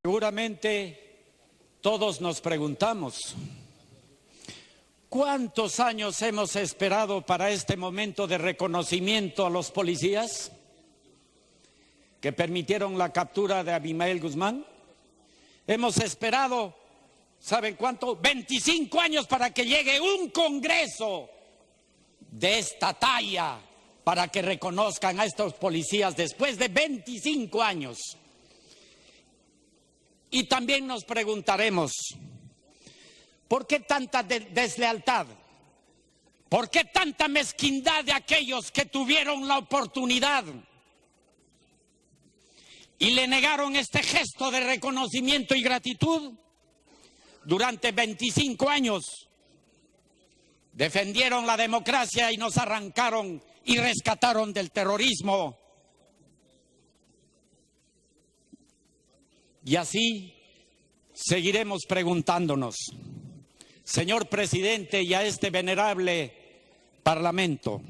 Seguramente todos nos preguntamos, ¿cuántos años hemos esperado para este momento de reconocimiento a los policías que permitieron la captura de Abimael Guzmán? Hemos esperado, ¿saben cuánto? 25 años para que llegue un Congreso de esta talla para que reconozcan a estos policías después de 25 años. Y también nos preguntaremos, ¿por qué tanta deslealtad? ¿Por qué tanta mezquindad de aquellos que tuvieron la oportunidad y le negaron este gesto de reconocimiento y gratitud? Durante 25 años defendieron la democracia y nos arrancaron y rescataron del terrorismo. Y así seguiremos preguntándonos, señor presidente, y a este venerable parlamento,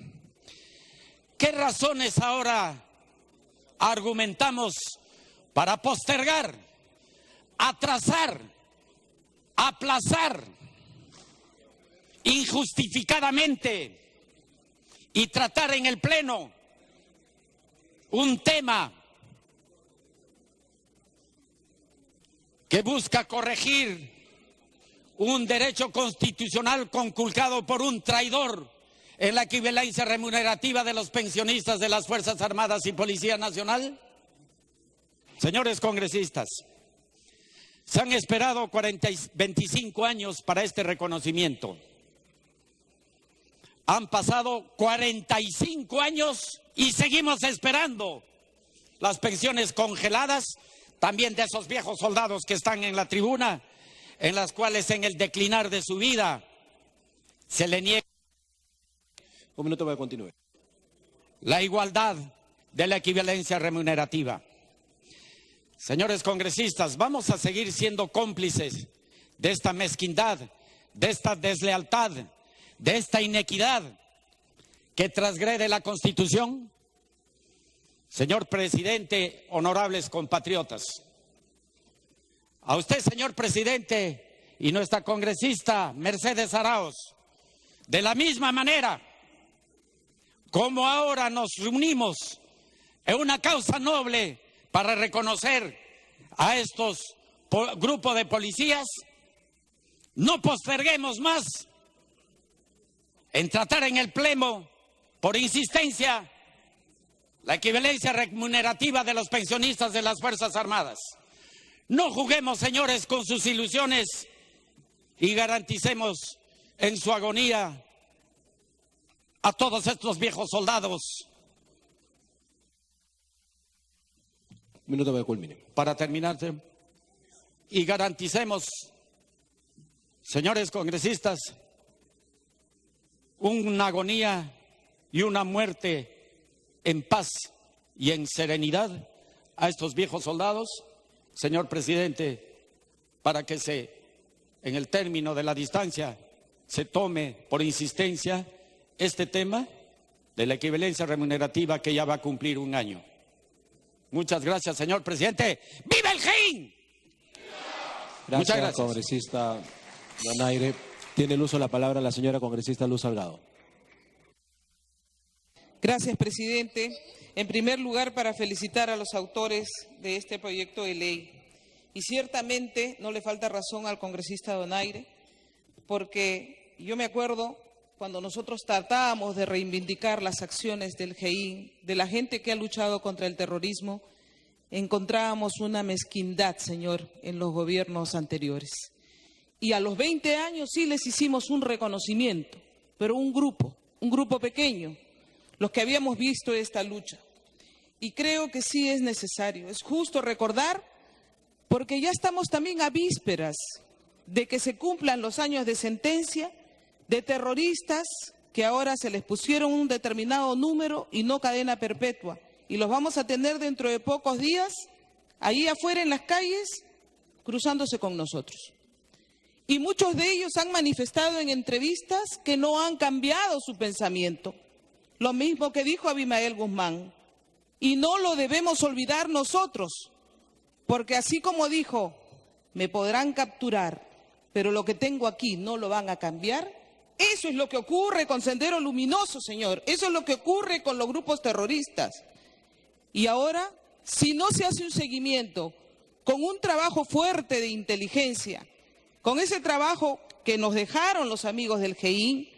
¿qué razones ahora argumentamos para postergar, atrasar, aplazar injustificadamente y tratar en el Pleno un tema que busca corregir un derecho constitucional conculcado por un traidor en la equivalencia remunerativa de los pensionistas de las Fuerzas Armadas y Policía Nacional? Señores congresistas, se han esperado 25 años para este reconocimiento. Han pasado 45 años y seguimos esperando las pensiones congeladas, también de esos viejos soldados que están en la tribuna, en las cuales en el declinar de su vida se le niega. Un minuto para continuar. La igualdad de la equivalencia remunerativa. Señores congresistas, vamos a seguir siendo cómplices de esta mezquindad, de esta deslealtad, de esta inequidad que transgrede la Constitución. Señor presidente, honorables compatriotas, a usted, señor presidente, y nuestra congresista Mercedes Arauz, de la misma manera como ahora nos reunimos en una causa noble para reconocer a estos grupos de policías, no posterguemos más en tratar en el Pleno, por insistencia, la equivalencia remunerativa de los pensionistas de las Fuerzas Armadas. No juguemos, señores, con sus ilusiones y garanticemos en su agonía a todos estos viejos soldados. Minuto para culminar. Para terminar, y garanticemos, señores congresistas, una agonía y una muerte en paz y en serenidad a estos viejos soldados, señor presidente, para que en el término de la distancia se tome por insistencia este tema de la equivalencia remunerativa que ya va a cumplir un año. Muchas gracias, señor presidente. ¡Viva el GEIN! Muchas gracias, congresista Donaire. Tiene el uso de la palabra la señora congresista Luz Salgado. Gracias, presidente. En primer lugar, para felicitar a los autores de este proyecto de ley. Y ciertamente no le falta razón al congresista Donaire, porque yo me acuerdo cuando nosotros tratábamos de reivindicar las acciones del GEIN, de la gente que ha luchado contra el terrorismo, encontrábamos una mezquindad, señor, en los gobiernos anteriores. Y a los 20 años sí les hicimos un reconocimiento, pero un grupo pequeño, los que habíamos visto esta lucha. Y creo que sí es necesario, es justo recordar, porque ya estamos también a vísperas de que se cumplan los años de sentencia de terroristas que ahora se les pusieron un determinado número y no cadena perpetua. Y los vamos a tener dentro de pocos días, ahí afuera en las calles, cruzándose con nosotros. Y muchos de ellos han manifestado en entrevistas que no han cambiado su pensamiento. Lo mismo que dijo Abimael Guzmán. Y no lo debemos olvidar nosotros, Porque así como dijo, me podrán capturar, pero lo que tengo aquí no lo van a cambiar. Eso es lo que ocurre con Sendero Luminoso, señor. Eso es lo que ocurre con los grupos terroristas. Y ahora, si no se hace un seguimiento con un trabajo fuerte de inteligencia, con ese trabajo que nos dejaron los amigos del GEIN,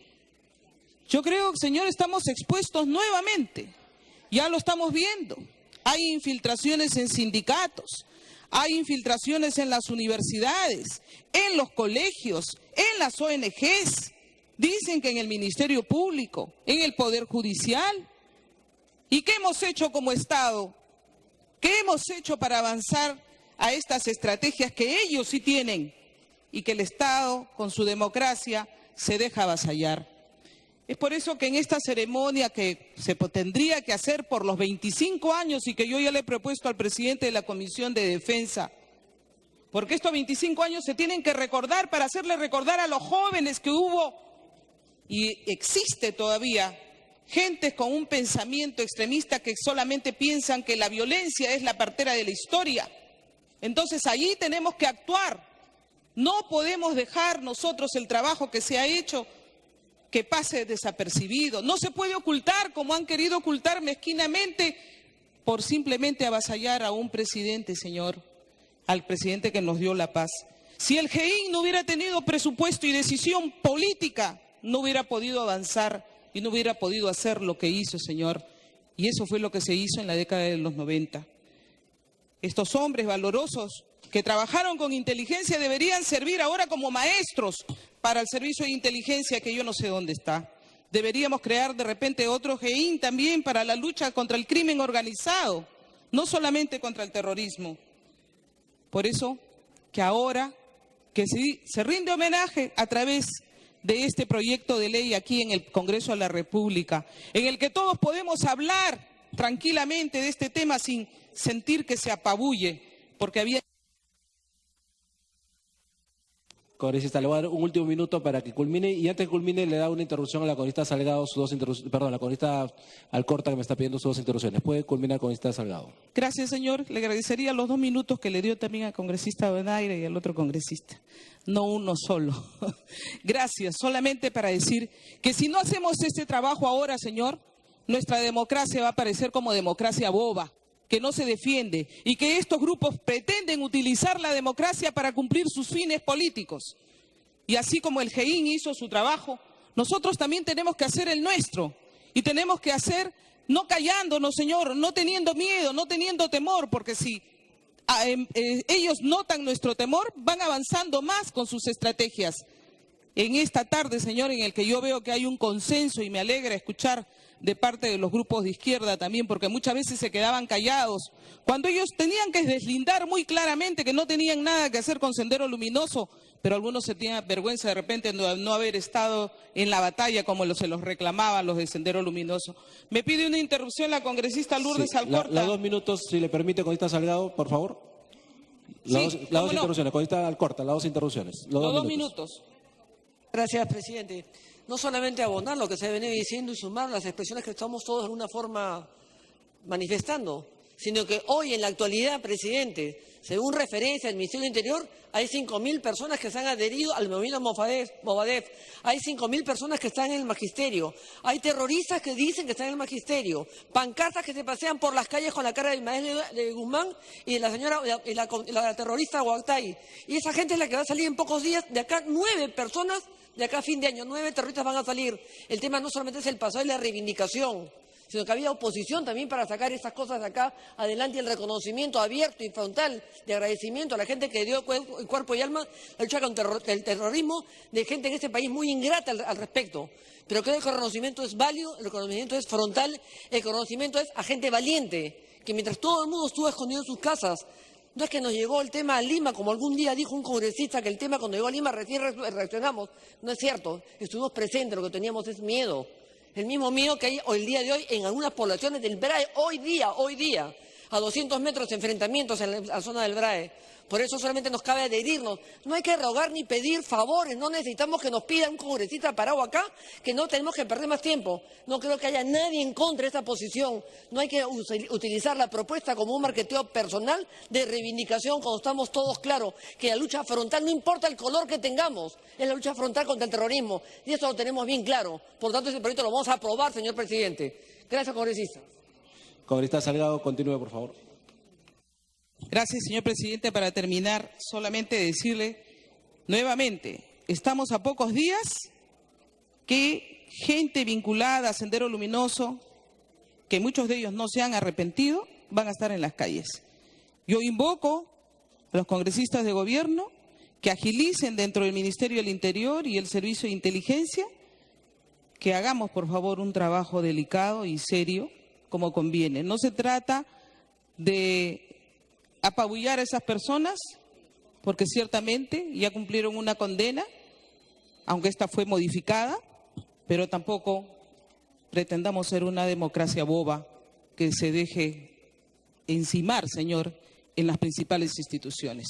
yo creo, señor, estamos expuestos nuevamente. Ya lo estamos viendo. Hay infiltraciones en sindicatos, hay infiltraciones en las universidades, en los colegios, en las ONGs. Dicen que en el Ministerio Público, en el Poder Judicial. ¿Y qué hemos hecho como Estado? ¿Qué hemos hecho para avanzar a estas estrategias que ellos sí tienen y que el Estado, con su democracia, se deja avasallar? Es por eso que en esta ceremonia que se tendría que hacer por los 25 años y que yo ya le he propuesto al presidente de la Comisión de Defensa, porque estos 25 años se tienen que recordar para hacerle recordar a los jóvenes que hubo y existe todavía gentes con un pensamiento extremista que solamente piensan que la violencia es la partera de la historia. Entonces allí tenemos que actuar. No podemos dejar nosotros el trabajo que se ha hecho que pase desapercibido. No se puede ocultar como han querido ocultar mezquinamente por simplemente avasallar a un presidente, señor, al presidente que nos dio la paz. Si el GEIN no hubiera tenido presupuesto y decisión política, no hubiera podido avanzar y no hubiera podido hacer lo que hizo, señor. Y eso fue lo que se hizo en la década de los 90. Estos hombres valorosos que trabajaron con inteligencia deberían servir ahora como maestros para el servicio de inteligencia, que yo no sé dónde está. Deberíamos crear de repente otro GEIN también para la lucha contra el crimen organizado, no solamente contra el terrorismo. Por eso que ahora que se rinde homenaje a través de este proyecto de ley aquí en el Congreso de la República, en el que todos podemos hablar tranquilamente de este tema sin sentir que se apabulle, porque había... Congresista, le voy a dar un último minuto para que culmine y antes que culmine le da una interrupción a la congresista Salgado, la congresista Alcorta que me está pidiendo sus dos interrupciones. ¿Puede culminar, congresista Salgado? Gracias, señor. Le agradecería los 2 minutos que le dio también al congresista Donaire y al otro congresista, no uno solo. Gracias, solamente para decir que si no hacemos este trabajo ahora, señor, nuestra democracia va a parecer como democracia boba, que no se defiende y que estos grupos pretenden utilizar la democracia para cumplir sus fines políticos. Y así como el GEIN hizo su trabajo, nosotros también tenemos que hacer el nuestro y tenemos que hacer no callándonos, señor, no teniendo miedo, no teniendo temor, porque si ellos notan nuestro temor, van avanzando más con sus estrategias. En esta tarde, señor, en el que yo veo que hay un consenso y me alegra escuchar de parte de los grupos de izquierda también, porque muchas veces se quedaban callados, cuando ellos tenían que deslindar muy claramente que no tenían nada que hacer con Sendero Luminoso, pero algunos se tenían vergüenza de repente de no haber estado en la batalla como se los reclamaban los de Sendero Luminoso. Me pide una interrupción la congresista Lourdes Alcorta. Los 2 minutos, si le permite, congresista Salgado, por favor. Las dos interrupciones, congresista Alcorta, las 2 interrupciones. Los 2 minutos. Gracias, presidente. No solamente abonar lo que se ha venido diciendo y sumar las expresiones que estamos todos de alguna forma manifestando, sino que hoy en la actualidad, presidente, según referencia del Ministerio del Interior, hay 5.000 personas que se han adherido al movimiento Movadef, hay 5.000 personas que están en el magisterio, hay terroristas que dicen que están en el magisterio, pancartas que se pasean por las calles con la cara de Ismael de Guzmán y de la señora, la terrorista Huactay. Y esa gente es la que va a salir en pocos días, de acá 9 personas, de acá a fin de año, 9 terroristas van a salir. El tema no solamente es el pasado y la reivindicación, sino que había oposición también para sacar esas cosas de acá adelante, el reconocimiento abierto y frontal de agradecimiento a la gente que dio cuerpo y alma a la lucha contra el terrorismo, de gente en este país muy ingrata al respecto. Pero creo que el reconocimiento es válido, el reconocimiento es frontal, el reconocimiento es a gente valiente, que mientras todo el mundo estuvo escondido en sus casas, no es que nos llegó el tema a Lima, como algún día dijo un congresista que el tema cuando llegó a Lima recién reaccionamos. No es cierto, estuvimos presentes, lo que teníamos es miedo. El mismo miedo que hay el día de hoy en algunas poblaciones del BRAE, hoy día. a 200 metros de enfrentamientos en la zona del BRAE. Por eso solamente nos cabe adherirnos. No hay que rogar ni pedir favores, no necesitamos que nos pida un congresista parado acá, que no tenemos que perder más tiempo. No creo que haya nadie en contra de esta posición. No hay que utilizar la propuesta como un marketeo personal de reivindicación cuando estamos todos claros que la lucha frontal, no importa el color que tengamos, es la lucha frontal contra el terrorismo. Y eso lo tenemos bien claro. Por tanto, ese proyecto lo vamos a aprobar, señor presidente. Gracias, congresista. Congresista Salgado, continúe, por favor. Gracias, señor presidente. Para terminar, solamente decirle nuevamente, estamos a pocos días que gente vinculada a Sendero Luminoso, que muchos de ellos no se han arrepentido, van a estar en las calles. Yo invoco a los congresistas de gobierno que agilicen dentro del Ministerio del Interior y el Servicio de Inteligencia, que hagamos, por favor, un trabajo delicado y serio, como conviene. No se trata de apabullar a esas personas, porque ciertamente ya cumplieron una condena, aunque esta fue modificada, pero tampoco pretendamos ser una democracia boba que se deje encimar, señor, en las principales instituciones.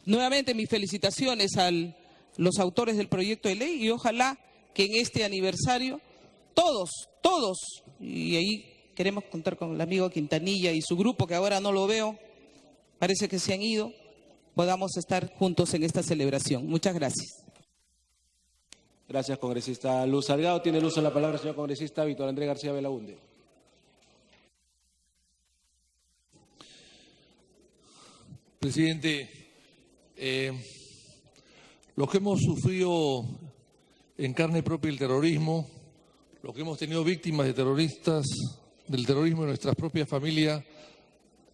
Nuevamente mis felicitaciones a los autores del proyecto de ley y ojalá que en este aniversario todos, y ahí queremos contar con el amigo Quintanilla y su grupo, que ahora no lo veo, parece que se han ido, podamos estar juntos en esta celebración. Muchas gracias. Gracias, congresista Luz Salgado. Tiene el uso de la palabra el señor congresista Víctor Andrés García Belaúnde. Presidente, los que hemos sufrido en carne propia el terrorismo, los que hemos tenido víctimas de terroristas, del terrorismo en nuestras propias familias,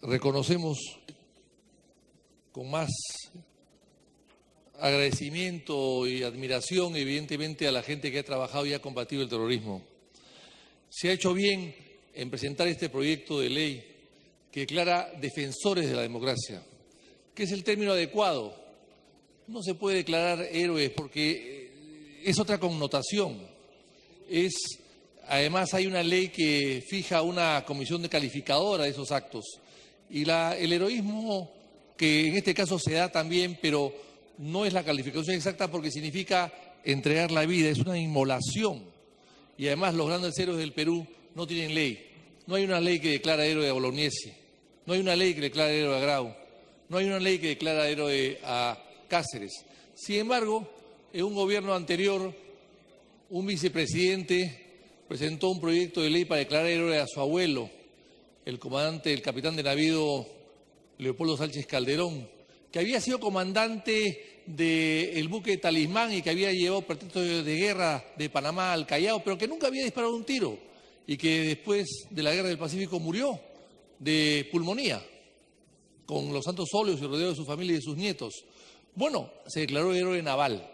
reconocemos con más agradecimiento y admiración, evidentemente, a la gente que ha trabajado y ha combatido el terrorismo. Se ha hecho bien en presentar este proyecto de ley que declara defensores de la democracia, que es el término adecuado. No se puede declarar héroes porque es otra connotación. Además, hay una ley que fija una comisión calificadora de esos actos. Y el heroísmo, que en este caso se da también, pero no es la calificación exacta porque significa entregar la vida, es una inmolación. Y además los grandes héroes del Perú no tienen ley. No hay una ley que declara héroe a Bolognesi, no hay una ley que declara héroe a Grau, no hay una ley que declara héroe a Cáceres. Sin embargo, en un gobierno anterior, un vicepresidente presentó un proyecto de ley para declarar héroe a su abuelo, el capitán de navío Leopoldo Sánchez Calderón, que había sido comandante del buque Talismán y que había llevado pretextos de guerra de Panamá al Callao, pero que nunca había disparado un tiro y que después de la Guerra del Pacífico murió de pulmonía, con los santos óleos y rodeado de su familia y de sus nietos. Bueno, se declaró héroe naval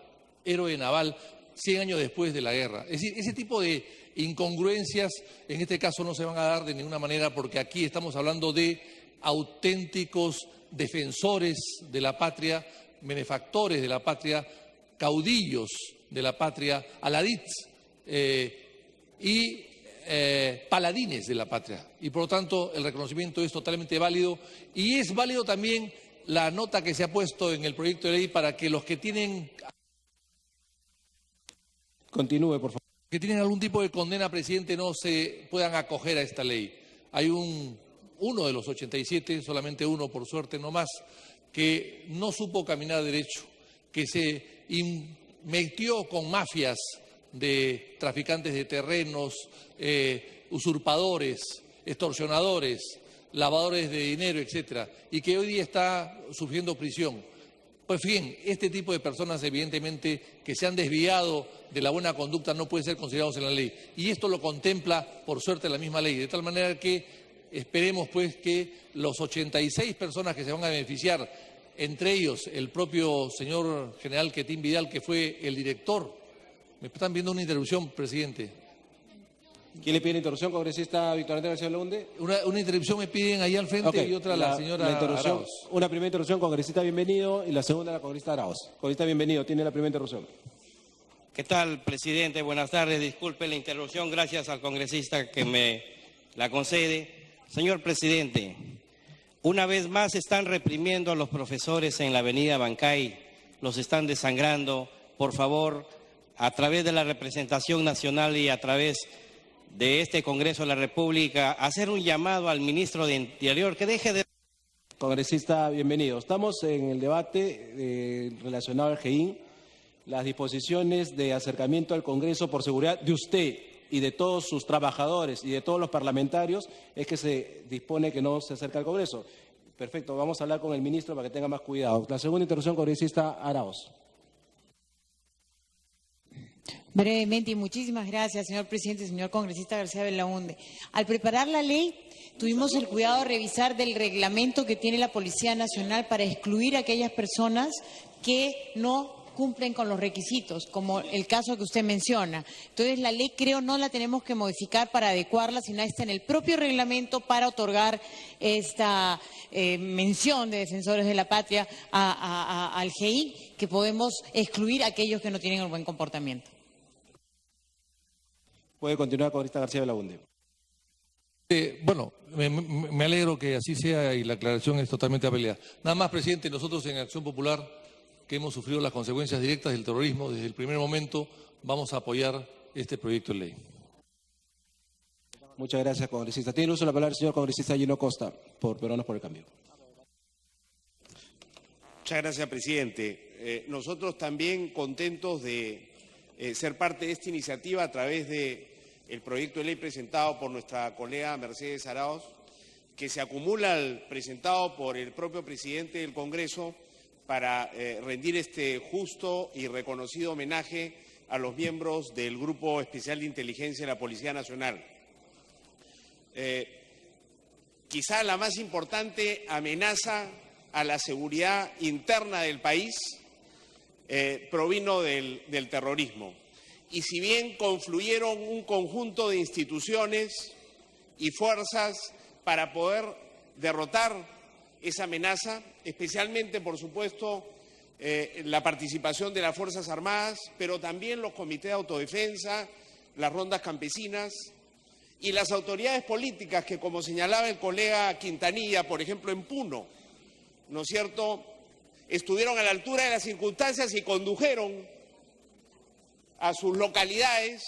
100 años después de la guerra. Es decir, ese tipo de incongruencias en este caso no se van a dar de ninguna manera porque aquí estamos hablando de auténticos defensores de la patria, benefactores de la patria, caudillos de la patria, aladids y paladines de la patria. Y por lo tanto el reconocimiento es totalmente válido y es válido también la nota que se ha puesto en el proyecto de ley para que los que tienen... Continúe, por favor. Que tienen algún tipo de condena, presidente, no se puedan acoger a esta ley. Hay uno de los 87, solamente uno por suerte no más, que no supo caminar derecho, que se metió con mafias de traficantes de terrenos, usurpadores, extorsionadores, lavadores de dinero, etcétera, y que hoy día está sufriendo prisión. Pues bien, este tipo de personas evidentemente que se han desviado de la buena conducta no pueden ser considerados en la ley. Y esto lo contempla, por suerte, la misma ley. De tal manera que esperemos pues que los 86 personas que se van a beneficiar, entre ellos el propio señor general Quetín Vidal, que fue el director. Me están viendo una interrupción, presidente. ¿Quién le pide interrupción, congresista Víctor Andrés García Belaúnde? Una interrupción me piden ahí al frente y otra la señora Arauz. Una primera interrupción, congresista, bienvenido, y la segunda la congresista Arauz. Congresista, bienvenido, tiene la primera interrupción. ¿Qué tal, presidente? Buenas tardes. Disculpe la interrupción, gracias al congresista que me la concede. Señor presidente, Una vez más están reprimiendo a los profesores en la avenida Bancay, los están desangrando. Por favor, a través de la representación nacional y a través de este Congreso de la República, hacer un llamado al ministro de Interior que deje de... Congresista, bienvenido. Estamos en el debate relacionado al GEIN, las disposiciones de acercamiento al Congreso por seguridad de usted y de todos sus trabajadores y de todos los parlamentarios, es que se dispone que no se acerque al Congreso. Perfecto, vamos a hablar con el ministro para que tenga más cuidado. La segunda interrupción, congresista Arauz. Brevemente, y muchísimas gracias, señor presidente, señor congresista García Belaunde. Al preparar la ley, tuvimos el cuidado de revisar del reglamento que tiene la Policía Nacional para excluir a aquellas personas que no cumplen con los requisitos, como el caso que usted menciona. Entonces, la ley, creo, no la tenemos que modificar para adecuarla, sino está en el propio reglamento para otorgar esta mención de defensores de la patria al GEIN, que podemos excluir a aquellos que no tienen el buen comportamiento. Puede continuar, congresista García Belaunde. Bueno, me alegro que así sea y la aclaración es totalmente apelada. Nada más, presidente, nosotros en Acción Popular, que hemos sufrido las consecuencias directas del terrorismo desde el primer momento, vamos a apoyar este proyecto de ley. Muchas gracias, congresista. Tiene uso de la palabra el señor congresista Gino Costa, por Peruanos por el Cambio. Muchas gracias, presidente. Nosotros también contentos de ser parte de esta iniciativa a través del proyecto de ley presentado por nuestra colega Mercedes Arauz, que se acumula al presentado por el propio presidente del Congreso para rendir este justo y reconocido homenaje a los miembros del Grupo Especial de Inteligencia de la Policía Nacional. Quizá la más importante amenaza a la seguridad interna del país provino del terrorismo. Y si bien confluyeron un conjunto de instituciones y fuerzas para poder derrotar esa amenaza, especialmente, por supuesto, la participación de las Fuerzas Armadas, pero también los comités de autodefensa, las rondas campesinas y las autoridades políticas que, como señalaba el colega Quintanilla, por ejemplo, en Puno, ¿no es cierto?, estuvieron a la altura de las circunstancias y condujeron a sus localidades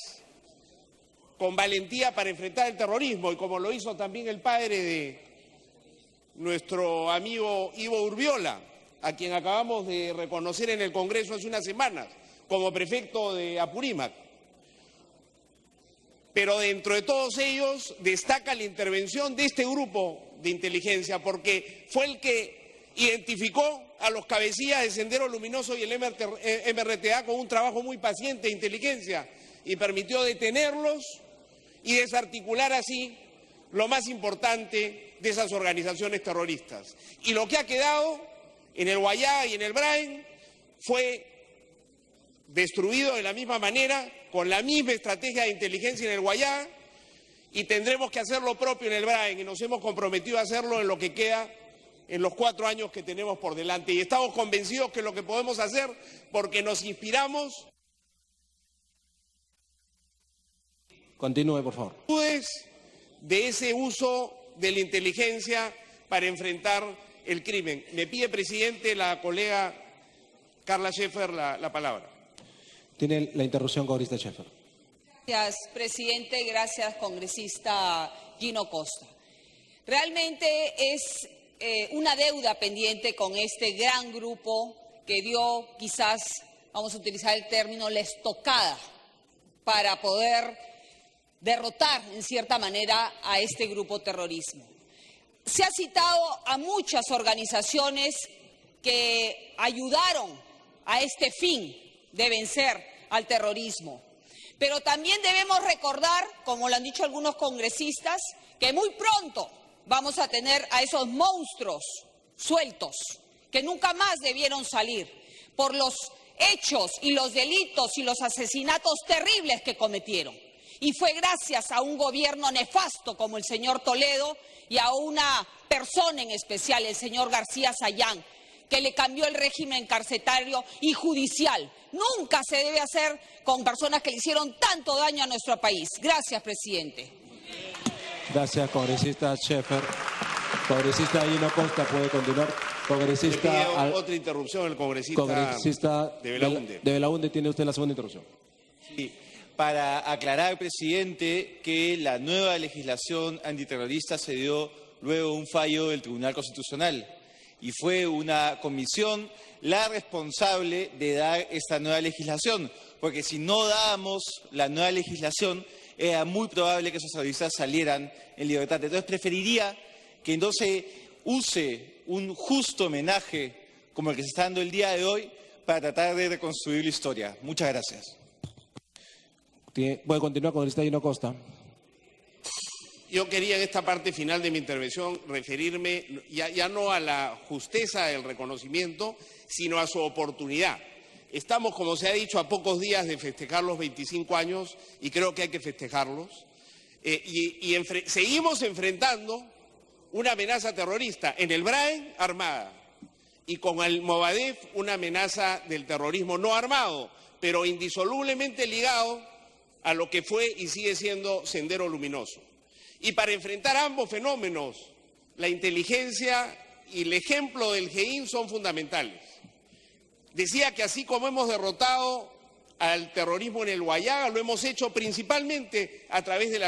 con valentía para enfrentar el terrorismo, y como lo hizo también el padre de nuestro amigo Ivo Urbiola, a quien acabamos de reconocer en el Congreso hace unas semanas como prefecto de Apurímac. Pero dentro de todos ellos destaca la intervención de este grupo de inteligencia, porque fue el que identificó a los cabecillas de Sendero Luminoso y el MRTA con un trabajo muy paciente de inteligencia y permitió detenerlos y desarticular así lo más importante de esas organizaciones terroristas. Y lo que ha quedado en el Guayá y en el Brain fue destruido de la misma manera, con la misma estrategia de inteligencia en el Guayá, y tendremos que hacer lo propio en el Brain, y nos hemos comprometido a hacerlo en lo que queda en los 4 años que tenemos por delante. Y estamos convencidos que es lo que podemos hacer porque nos inspiramos. Continúe, por favor. De ese uso de la inteligencia para enfrentar el crimen. Me pide, presidente, la colega Carla Scheffer la palabra. Tiene la interrupción, congresista Scheffer. Gracias, presidente. Gracias, congresista Gino Costa. Realmente es una deuda pendiente con este gran grupo que dio, quizás, vamos a utilizar el término, la estocada para poder derrotar, en cierta manera, a este grupo terrorismo. Se ha citado a muchas organizaciones que ayudaron a este fin de vencer al terrorismo. Pero también debemos recordar, como lo han dicho algunos congresistas, que muy pronto vamos a tener a esos monstruos sueltos que nunca más debieron salir por los hechos y los delitos y los asesinatos terribles que cometieron. Y fue gracias a un gobierno nefasto como el señor Toledo y a una persona en especial, el señor García Sayán, que le cambió el régimen carcelario y judicial. Nunca se debe hacer con personas que le hicieron tanto daño a nuestro país. Gracias, presidente. Gracias, congresista Scheffer. Congresista Gino Costa puede continuar. Congresista otra interrupción, el congresista de Belaunde. De Belaunde tiene usted la segunda interrupción. Sí, para aclarar, presidente, que la nueva legislación antiterrorista se dio luego de un fallo del Tribunal Constitucional y fue una comisión la responsable de dar esta nueva legislación, porque si no dábamos la nueva legislación era muy probable que esos terroristas salieran en libertad. Entonces preferiría que entonces use un justo homenaje como el que se está dando el día de hoy para tratar de reconstruir la historia. Muchas gracias. Puede continuar, congresista Gino Costa. Yo quería en esta parte final de mi intervención referirme ya no a la justeza del reconocimiento, sino a su oportunidad. Estamos, como se ha dicho, a pocos días de festejar los 25 años y creo que hay que festejarlos. Seguimos enfrentando una amenaza terrorista en el Brain armada y con el Movadef una amenaza del terrorismo no armado, pero indisolublemente ligado a lo que fue y sigue siendo Sendero Luminoso. Y para enfrentar ambos fenómenos, la inteligencia y el ejemplo del GEIN son fundamentales. Decía que así como hemos derrotado al terrorismo en el Huallaga, lo hemos hecho principalmente a través de la